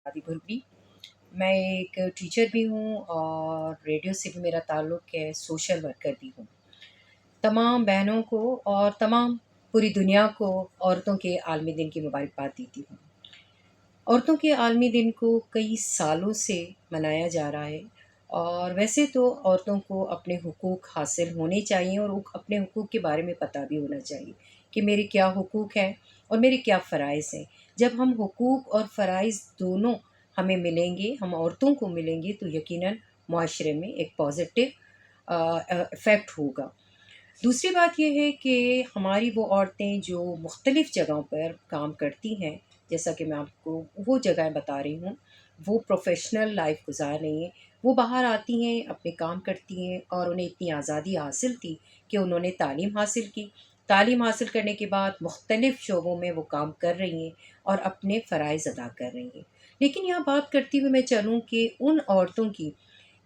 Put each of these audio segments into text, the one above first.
आदि भुल्बी। मैं एक टीचर भी हूँ और रेडियो से भी मेरा ताल्लुक़ है, सोशल वर्कर भी हूँ। तमाम बहनों को और तमाम पूरी दुनिया को औरतों के आलमी दिन की मुबारकबाद देती हूँ। औरतों के आलमी दिन को कई सालों से मनाया जा रहा है और वैसे तो औरतों को अपने हुकूक हासिल होने चाहिए और अपने हुकूक के बारे में पता भी होना चाहिए कि मेरे क्या हुकूक हैं और मेरे क्या फ़राइज़ हैं। जब हम हुकूक और फ़राइज़ दोनों हमें मिलेंगे, हम औरतों को मिलेंगे, तो यकीनन मुआशरे में एक पॉज़िटिव इफ़ेक्ट होगा। दूसरी बात ये है कि हमारी वो औरतें जो मुख्तलिफ़ जगहों पर काम करती हैं, जैसा कि मैं आपको वो जगह बता रही हूँ, वो प्रोफ़ेशनल लाइफ़ गुज़ार रही हैं। वो बाहर आती हैं, अपने काम करती हैं और उन्हें इतनी आज़ादी हासिल थी कि उन्होंने तालीम हासिल की। तालीम हासिल करने के बाद मुख्तलिफ़ शोबों में वो काम कर रही हैं और अपने फ़राइज़ अदा कर रही हैं। लेकिन यहाँ बात करती हुई मैं चलूँ कि उन औरतों की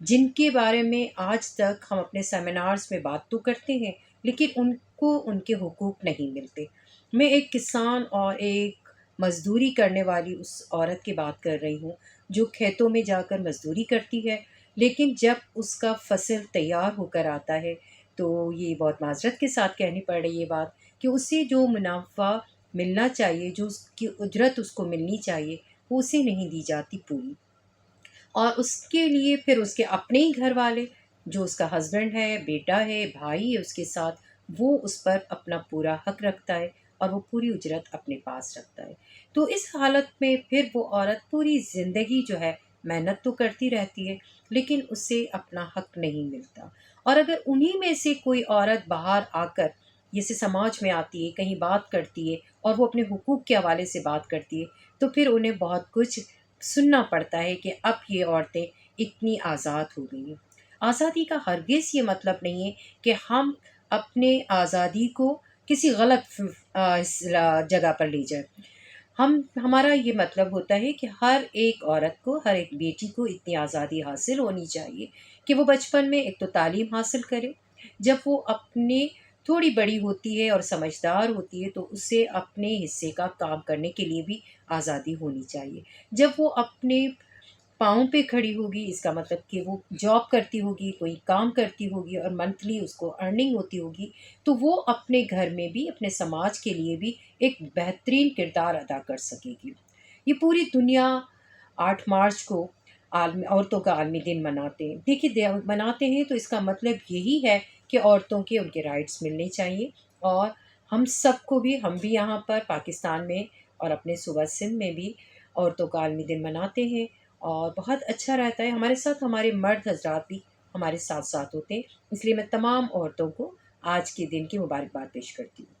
जिनके बारे में आज तक हम अपने सेमिनार्स में बात तो करते हैं, लेकिन उनको उनके हुकूक नहीं मिलते। मैं एक किसान और एक मज़दूरी करने वाली उस औरत की बात कर रही हूँ, जो खेतों में जाकर मज़दूरी करती है, लेकिन जब उसका फ़सल तैयार होकर आता है, तो ये बहुत माज़रत के साथ कहनी पड़ रही है ये बात कि उसे जो मुनाफ़ा मिलना चाहिए, जो उसकी उजरत उसको मिलनी चाहिए, वो उसे नहीं दी जाती पूरी। और उसके लिए फिर उसके अपने ही घर वाले, जो उसका हस्बैंड है, बेटा है, भाई है उसके साथ, वो उस पर अपना पूरा हक रखता है और वो पूरी उजरत अपने पास रखता है। तो इस हालत में फिर वो औरत पूरी ज़िंदगी जो है मेहनत तो करती रहती है, लेकिन उसे अपना हक नहीं मिलता। और अगर उन्हीं में से कोई औरत बाहर आकर जैसे समाज में आती है, कहीं बात करती है और वो अपने हुकूक के हवाले से बात करती है, तो फिर उन्हें बहुत कुछ सुनना पड़ता है कि अब ये औरतें इतनी आज़ाद हो गई हैं। आज़ादी का हरगिज़ ये मतलब नहीं है कि हम अपने आज़ादी को किसी गलत जगह पर ले जाएँ। हमारा ये मतलब होता है कि हर एक औरत को, हर एक बेटी को इतनी आज़ादी हासिल होनी चाहिए कि वो बचपन में एक तो तालीम हासिल करे, जब वो अपने थोड़ी बड़ी होती है और समझदार होती है तो उसे अपने हिस्से का काम करने के लिए भी आज़ादी होनी चाहिए। जब वो अपने पाँव पे खड़ी होगी इसका मतलब कि वो जॉब करती होगी, कोई काम करती होगी और मंथली उसको अर्निंग होती होगी, तो वो अपने घर में भी, अपने समाज के लिए भी एक बेहतरीन किरदार अदा कर सकेगी। ये पूरी दुनिया 8 मार्च को औरतों का आलमी दिन मनाते हैं। देखिए मनाते हैं तो इसका मतलब यही है कि औरतों के उनके राइट्स मिलने चाहिए और हम भी यहाँ पर पाकिस्तान में और अपने सूबा सिंध में भी औरतों का आलमी दिन मनाते हैं और बहुत अच्छा रहता है। हमारे साथ हमारे मर्द हज़रात भी हमारे साथ-साथ होते हैं। इसलिए मैं तमाम औरतों को आज के दिन की मुबारकबाद पेश करती हूँ।